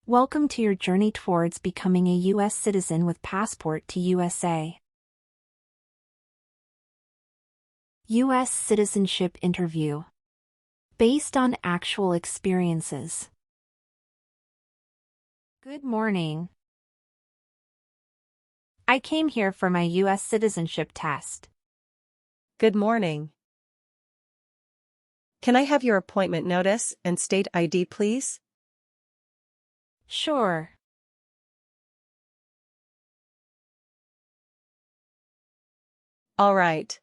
Welcome to your journey towards becoming a U.S. citizen with passport to USA. U.S. Citizenship Interview. Based on actual experiences. Good morning. I came here for my U.S. citizenship test. Good morning. Can I have your appointment notice and state ID, please? Sure. All right.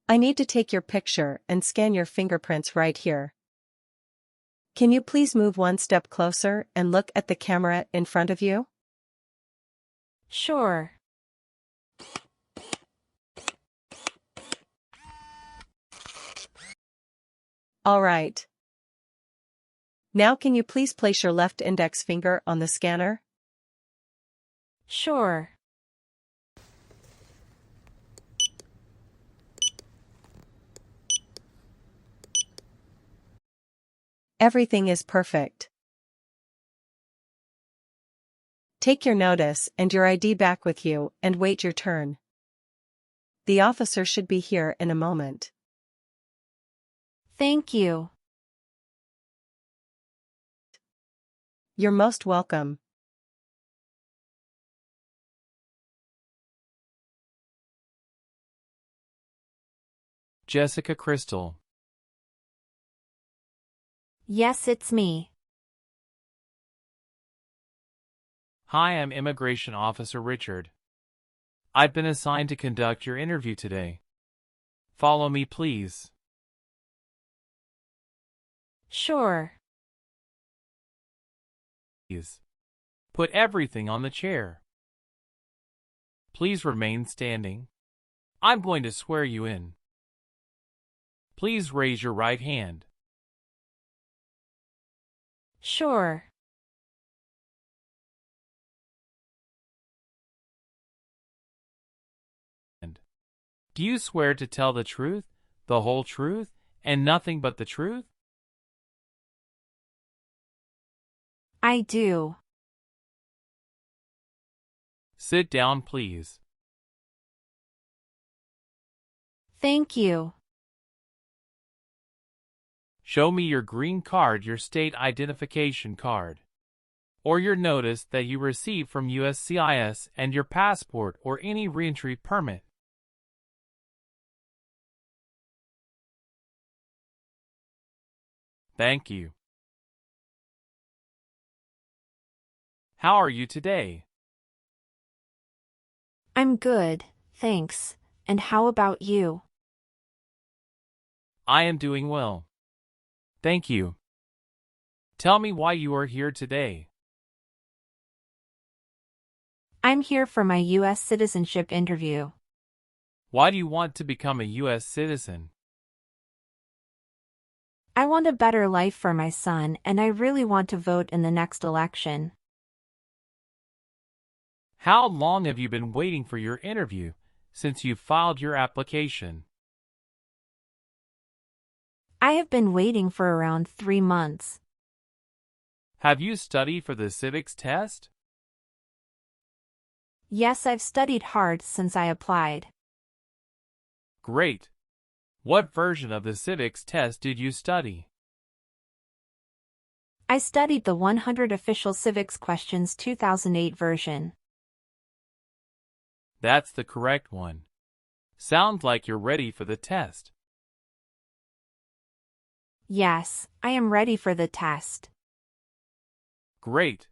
I need to take your picture and scan your fingerprints right here. Can you please move one step closer and look at the camera in front of you? Sure. All right. Now can you please place your left index finger on the scanner? Sure. Everything is perfect. Take your notice and your ID back with you and wait your turn. The officer should be here in a moment. Thank you. You're most welcome. Jessica Crystal. Yes, it's me. Hi, I'm Immigration Officer Richard. I've been assigned to conduct your interview today. Follow me, please. Sure. Please. Put everything on the chair. Please remain standing. I'm going to swear you in. Please raise your right hand. Sure. Do you swear to tell the truth, the whole truth, and nothing but the truth? I do. Sit down, please. Thank you. Show me your green card, your state identification card, or your notice that you received from USCIS and your passport or any reentry permit. Thank you. How are you today? I'm good, thanks. And how about you? I am doing well. Thank you. Tell me why you are here today. I'm here for my U.S. citizenship interview. Why do you want to become a U.S. citizen? I want a better life for my son, and I really want to vote in the next election. How long have you been waiting for your interview since you filed your application? I have been waiting for around 3 months. Have you studied for the civics test? Yes, I've studied hard since I applied. Great. What version of the civics test did you study? I studied the 100 Official Civics Questions 2008 version. That's the correct one. Sounds like you're ready for the test. Yes, I am ready for the test. Great.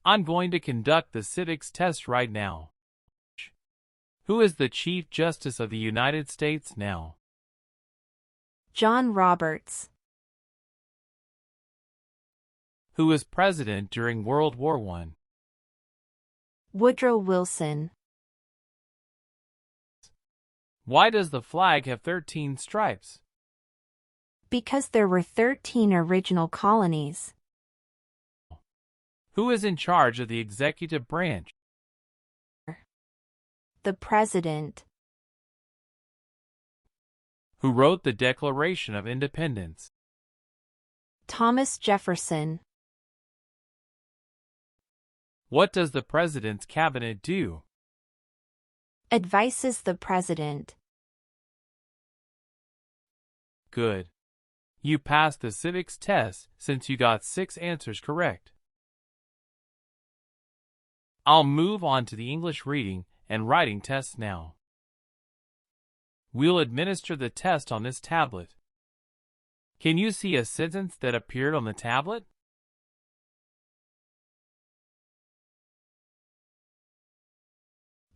I'm going to conduct the civics test right now. Who is the Chief Justice of the United States now? John Roberts. Who was president during World War I? Woodrow Wilson. Why does the flag have 13 stripes? Because there were 13 original colonies. Who is in charge of the executive branch? The President. Who wrote the Declaration of Independence? Thomas Jefferson. What does the President's Cabinet do? Advises the President. Good. You passed the civics test since you got 6 answers correct. I'll move on to the English reading and writing tests now. We'll administer the test on this tablet. Can you see a sentence that appeared on the tablet?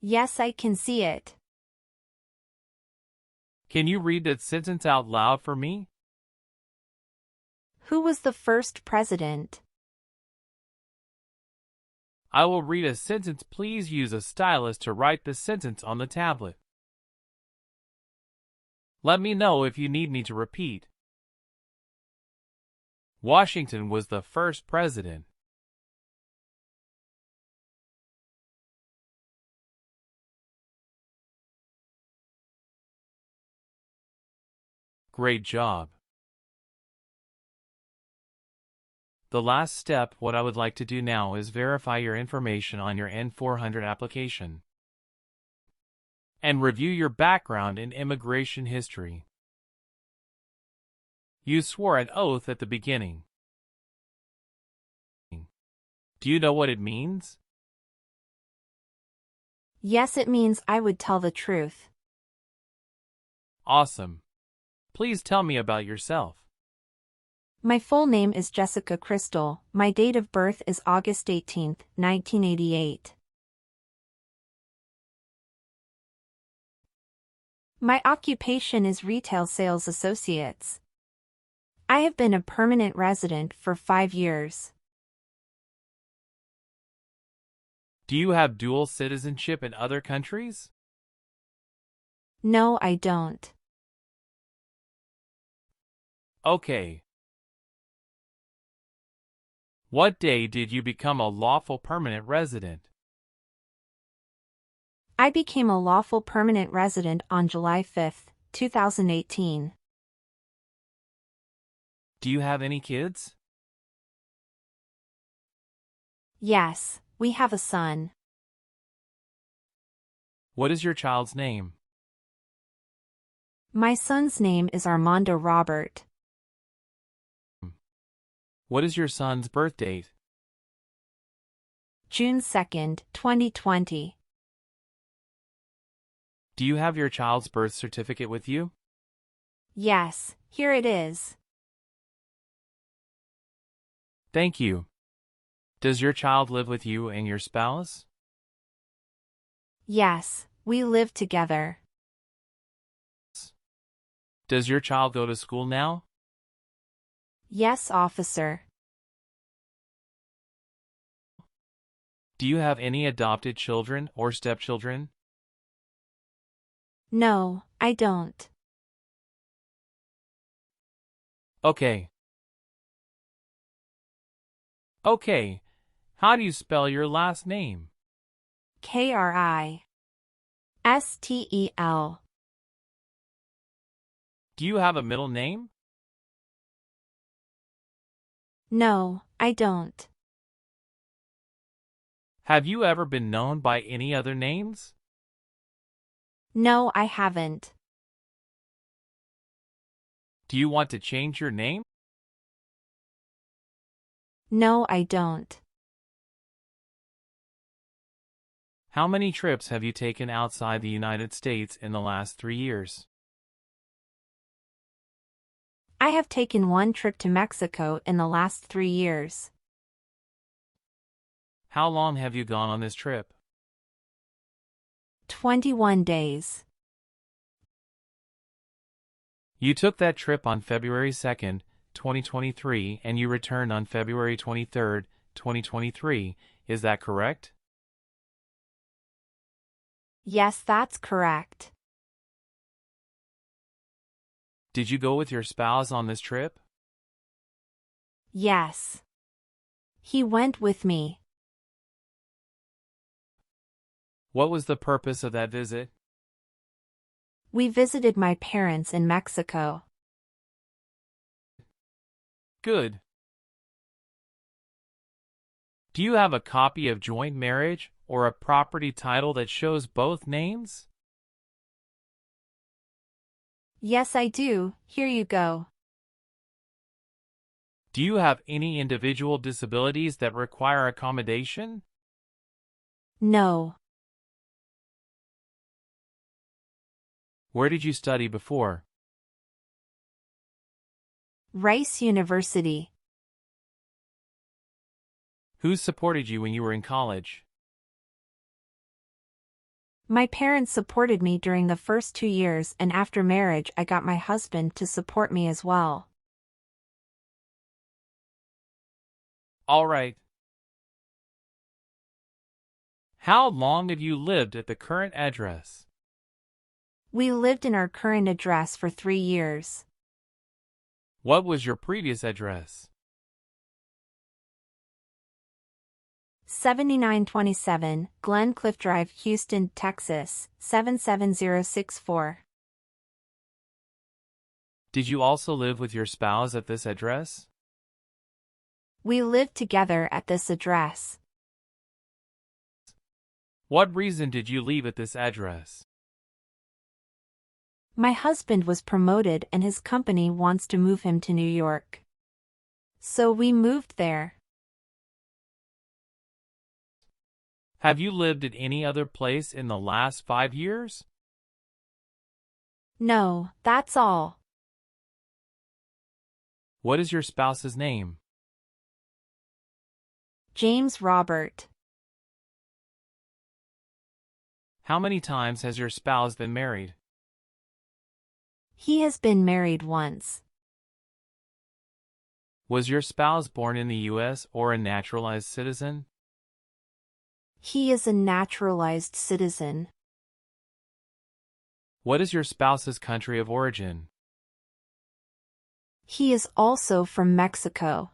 Yes, I can see it. Can you read that sentence out loud for me? Who was the first president? I will read a sentence. Please use a stylus to write the sentence on the tablet. Let me know if you need me to repeat. Washington was the first president. Great job. The last step, what I would like to do now is verify your information on your N400 application and review your background and immigration history. You swore an oath at the beginning. Do you know what it means? Yes, it means I would tell the truth. Awesome. Please tell me about yourself. My full name is Jessica Crystal. My date of birth is August 18, 1988. My occupation is retail sales associates. I have been a permanent resident for 5 years. Do you have dual citizenship in other countries? No, I don't. Okay. What day did you become a lawful permanent resident? I became a lawful permanent resident on July 5, 2018. Do you have any kids? Yes, we have a son. What is your child's name? My son's name is Armando Robert. What is your son's birth date? June 2, 2020. Do you have your child's birth certificate with you? Yes, here it is. Thank you. Does your child live with you and your spouse? Yes, we live together. Does your child go to school now? Yes, officer. Do you have any adopted children or stepchildren? No, I don't. Okay. Okay. How do you spell your last name? Kristel. Do you have a middle name? No, I don't. Have you ever been known by any other names? No, I haven't. Do you want to change your name? No, I don't. How many trips have you taken outside the United States in the last 3 years? I have taken 1 trip to Mexico in the last 3 years. How long have you gone on this trip? 21 days. You took that trip on February 2nd, 2023, and you returned on February 23rd, 2023. Is that correct? Yes, that's correct. Did you go with your spouse on this trip? Yes. He went with me. What was the purpose of that visit? We visited my parents in Mexico. Good. Do you have a copy of joint marriage or a property title that shows both names? Yes, I do. Here you go. Do you have any individual disabilities that require accommodation? No. Where did you study before? Rice University. Who supported you when you were in college? My parents supported me during the first 2 years, and after marriage I got my husband to support me as well. All right. How long have you lived at the current address? We lived in our current address for 3 years. What was your previous address? 7927 Glen Cliff Drive, Houston, Texas, 77064. Did you also live with your spouse at this address? We lived together at this address. What reason did you leave at this address? My husband was promoted and his company wants to move him to New York. So we moved there. Have you lived at any other place in the last 5 years? No, that's all. What is your spouse's name? James Robert. How many times has your spouse been married? He has been married once. Was your spouse born in the U.S. or a naturalized citizen? He is a naturalized citizen. What is your spouse's country of origin? He is also from Mexico.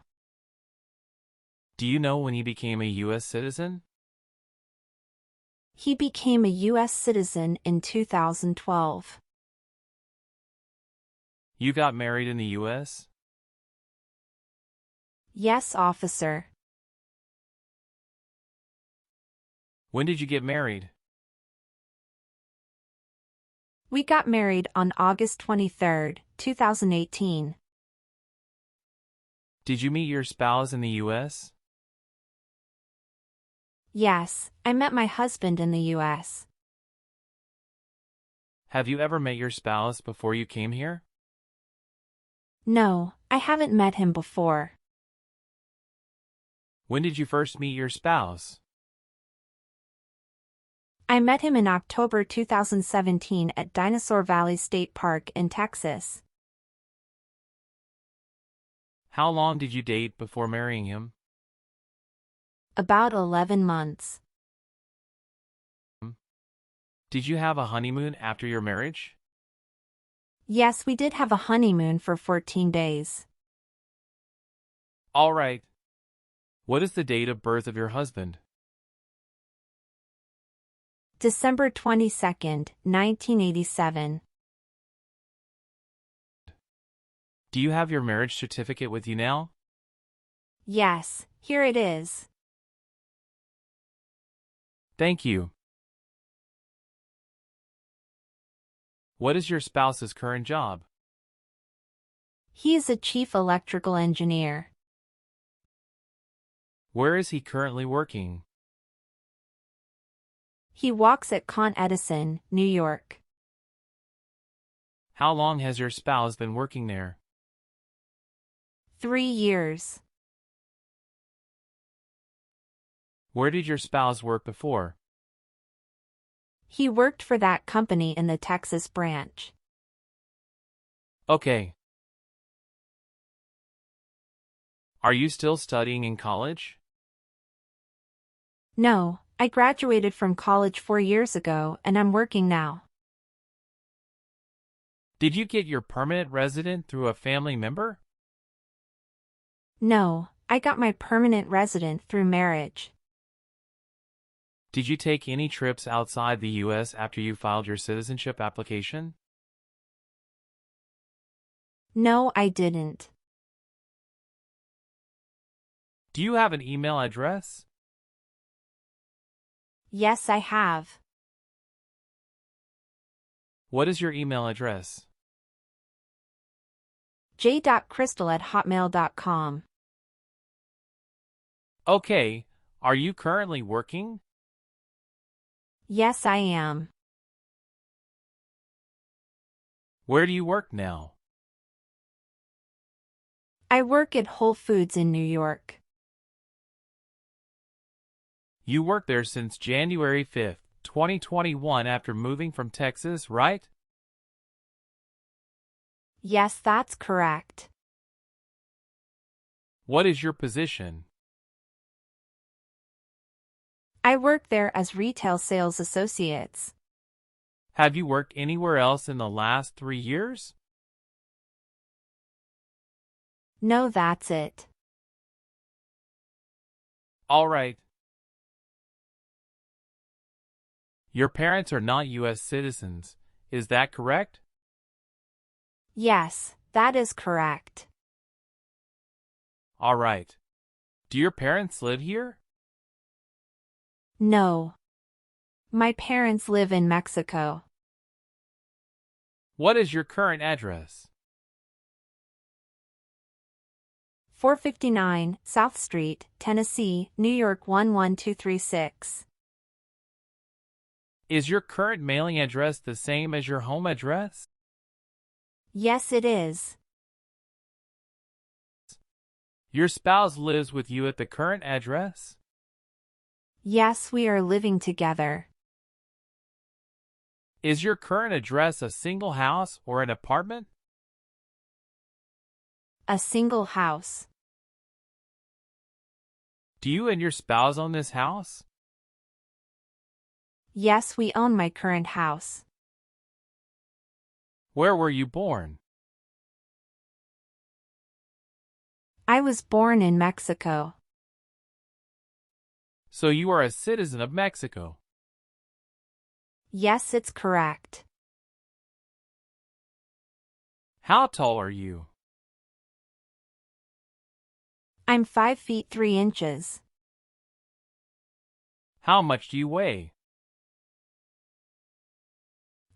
Do you know when he became a U.S. citizen? He became a U.S. citizen in 2012. You got married in the U.S.? Yes, officer. When did you get married? We got married on August 23, 2018. Did you meet your spouse in the U.S.? Yes, I met my husband in the U.S. Have you ever met your spouse before you came here? No, I haven't met him before. When did you first meet your spouse? I met him in October 2017 at Dinosaur Valley State Park in Texas. How long did you date before marrying him? About 11 months. Did you have a honeymoon after your marriage? Yes, we did have a honeymoon for 14 days. All right. What is the date of birth of your husband? December 22, 1987. Do you have your marriage certificate with you now? Yes, here it is. Thank you. What is your spouse's current job? He is a chief electrical engineer. Where is he currently working? He walks at Con Edison, New York. How long has your spouse been working there? 3 years. Where did your spouse work before? He worked for that company in the Texas branch. Okay. Are you still studying in college? No, I graduated from college 4 years ago and I'm working now. Did you get your permanent resident through a family member? No, I got my permanent resident through marriage. Did you take any trips outside the U.S. after you filed your citizenship application? No, I didn't. Do you have an email address? Yes, I have. What is your email address? j.crystal@hotmail.com. Okay, are you currently working? Yes, I am. Where do you work now? I work at Whole Foods in New York. You worked there since January 5th, 2021 after moving from Texas, right? Yes, that's correct. What is your position? I work there as retail sales associates. Have you worked anywhere else in the last 3 years? No, that's it. All right. Your parents are not U.S. citizens, is that correct? Yes, that is correct. All right. Do your parents live here? No. My parents live in Mexico. What is your current address? 459 South Street, Tennessee, New York 11236. Is your current mailing address the same as your home address? Yes, it is. Your spouse lives with you at the current address? Yes, we are living together. Is your current address a single house or an apartment? A single house. Do you and your spouse own this house? Yes, we own my current house. Where were you born? I was born in Mexico. So you are a citizen of Mexico. Yes, it's correct. How tall are you? I'm 5 feet 3 inches. How much do you weigh?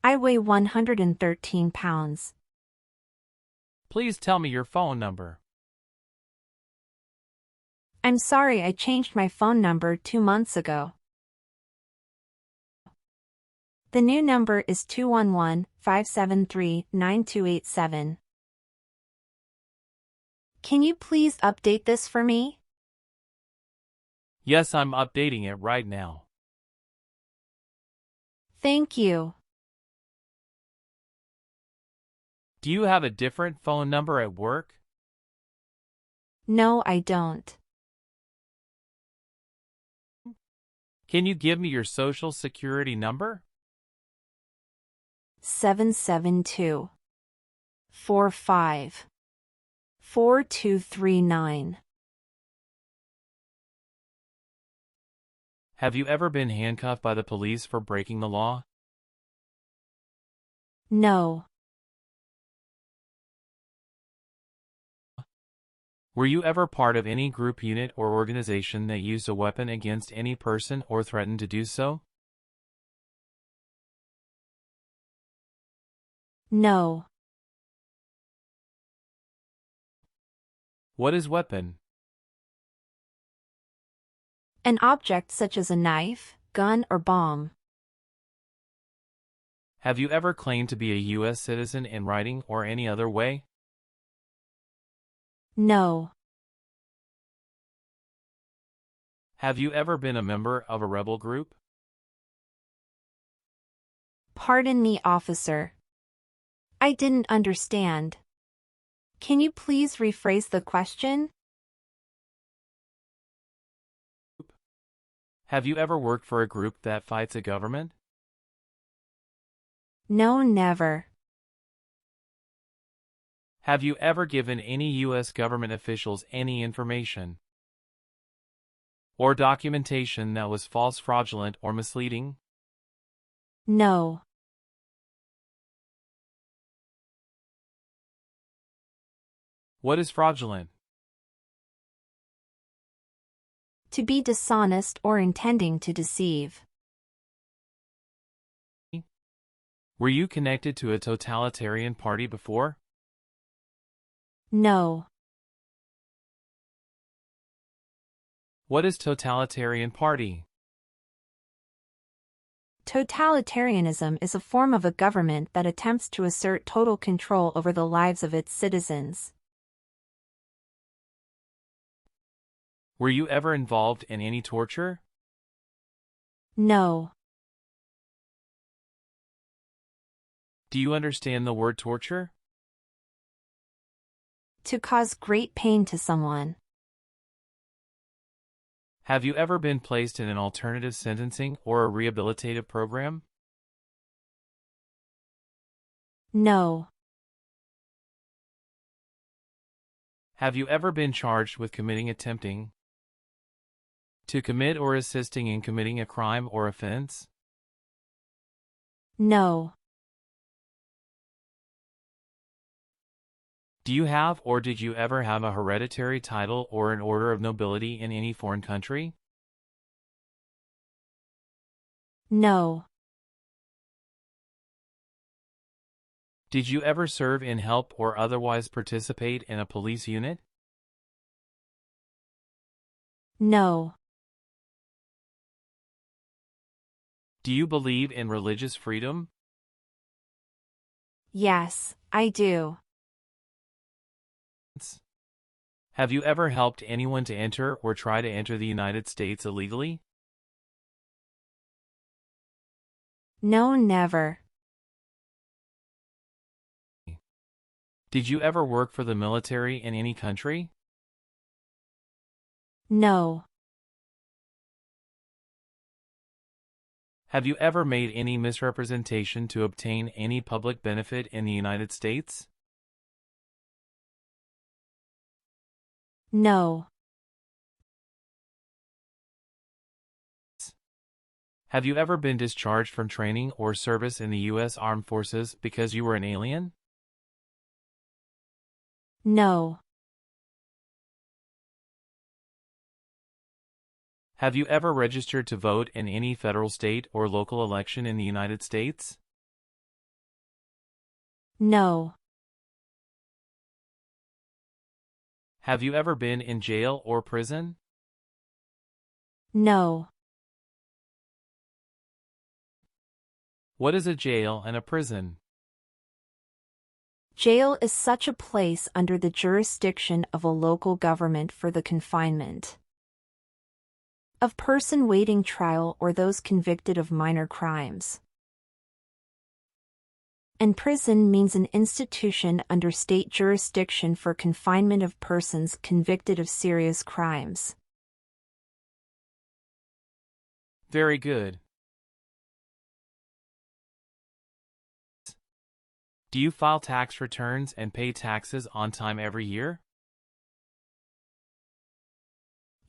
I weigh 113 pounds. Please tell me your phone number. I'm sorry, I changed my phone number 2 months ago. The new number is 211-573-9287. Can you please update this for me? Yes, I'm updating it right now. Thank you. Do you have a different phone number at work? No, I don't. Can you give me your social security number? 772 45 4239. Have you ever been handcuffed by the police for breaking the law? No. Were you ever part of any group, unit, or organization that used a weapon against any person or threatened to do so? No. What is weapon? An object such as a knife, gun, or bomb. Have you ever claimed to be a U.S. citizen in writing or any other way? No. Have you ever been a member of a rebel group? Pardon me, officer. I didn't understand. Can you please rephrase the question? Have you ever worked for a group that fights a government? No, never. Have you ever given any U.S. government officials any information or documentation that was false, fraudulent, or misleading? No. What is fraudulent? To be dishonest or intending to deceive. Were you connected to a totalitarian party before? No. What is totalitarian party? Totalitarianism is a form of a government that attempts to assert total control over the lives of its citizens. Were you ever involved in any torture? No. Do you understand the word torture? To cause great pain to someone. Have you ever been placed in an alternative sentencing or a rehabilitative program? No. Have you ever been charged with attempting to commit or assisting in committing a crime or offense? No. Do you have or did you ever have a hereditary title or an order of nobility in any foreign country? No. Did you ever serve in help or otherwise participate in a police unit? No. Do you believe in religious freedom? Yes, I do. Have you ever helped anyone to enter or try to enter the United States illegally? No, never. Did you ever work for the military in any country? No. Have you ever made any misrepresentation to obtain any public benefit in the United States? No. Have you ever been discharged from training or service in the U.S. Armed Forces because you were an alien? No. Have you ever registered to vote in any federal, state, or local election in the United States? No. Have you ever been in jail or prison? No. What is a jail and a prison? Jail is such a place under the jurisdiction of a local government for the confinement of person waiting trial or those convicted of minor crimes. And prison means an institution under state jurisdiction for confinement of persons convicted of serious crimes. Very good. Do you file tax returns and pay taxes on time every year?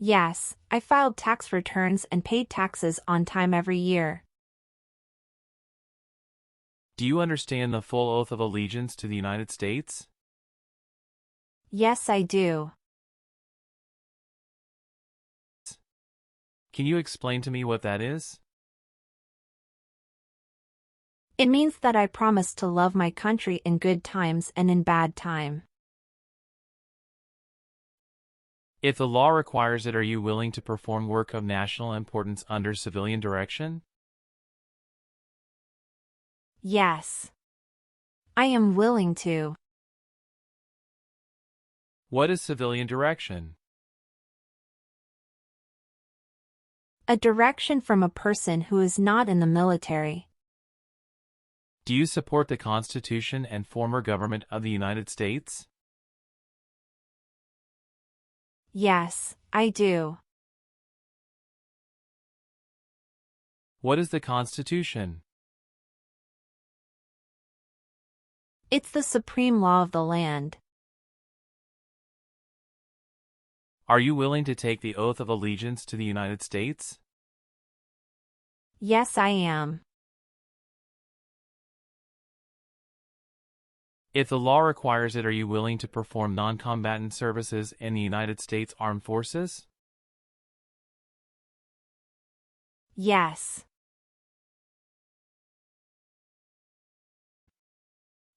Yes, I filed tax returns and paid taxes on time every year. Do you understand the full oath of allegiance to the United States? Yes, I do. Can you explain to me what that is? It means that I promise to love my country in good times and in bad time. If the law requires it, are you willing to perform work of national importance under civilian direction? Yes. I am willing to. What is civilian direction? A direction from a person who is not in the military. Do you support the Constitution and former government of the United States? Yes, I do. What is the Constitution? It's the supreme law of the land. Are you willing to take the oath of allegiance to the United States? Yes, I am. If the law requires it, are you willing to perform non-combatant services in the United States Armed Forces? Yes.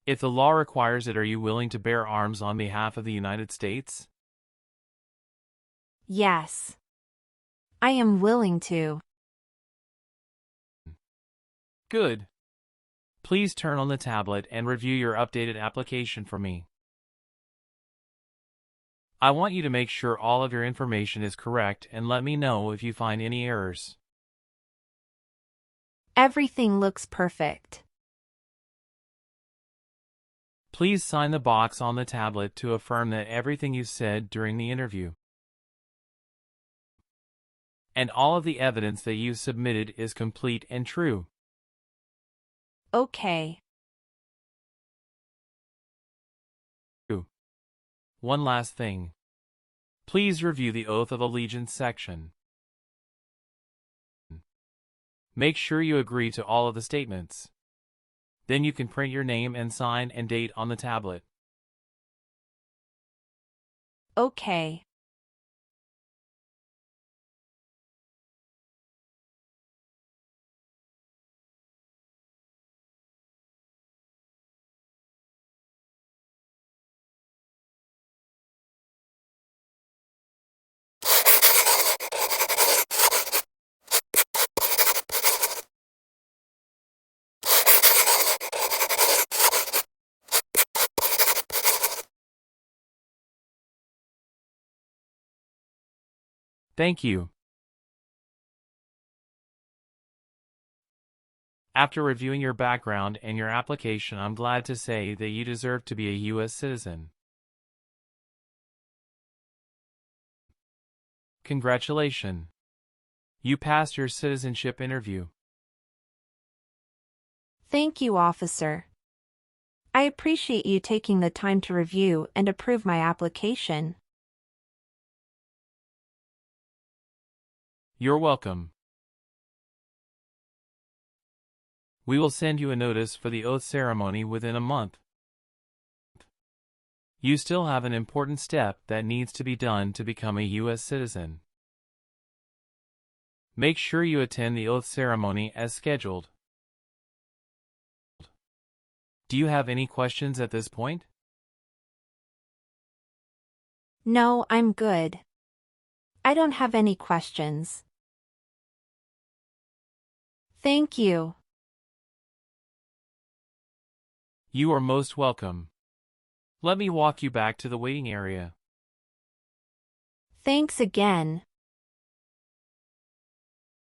If the law requires it, are you willing to bear arms on behalf of the United States? Yes. I am willing to. Good. Please turn on the tablet and review your updated application for me. I want you to make sure all of your information is correct and let me know if you find any errors. Everything looks perfect. Please sign the box on the tablet to affirm that everything you said during the interview and all of the evidence that you submitted is complete and true. Okay. One last thing. Please review the Oath of Allegiance section. Make sure you agree to all of the statements. Then you can print your name and sign and date on the tablet. Okay. Thank you. After reviewing your background and your application, I'm glad to say that you deserve to be a U.S. citizen. Congratulations. You passed your citizenship interview. Thank you, officer. I appreciate you taking the time to review and approve my application. You're welcome. We will send you a notice for the oath ceremony within a month. You still have an important step that needs to be done to become a U.S. citizen. Make sure you attend the oath ceremony as scheduled. Do you have any questions at this point? No, I'm good. I don't have any questions. Thank you. You are most welcome. Let me walk you back to the waiting area. Thanks again.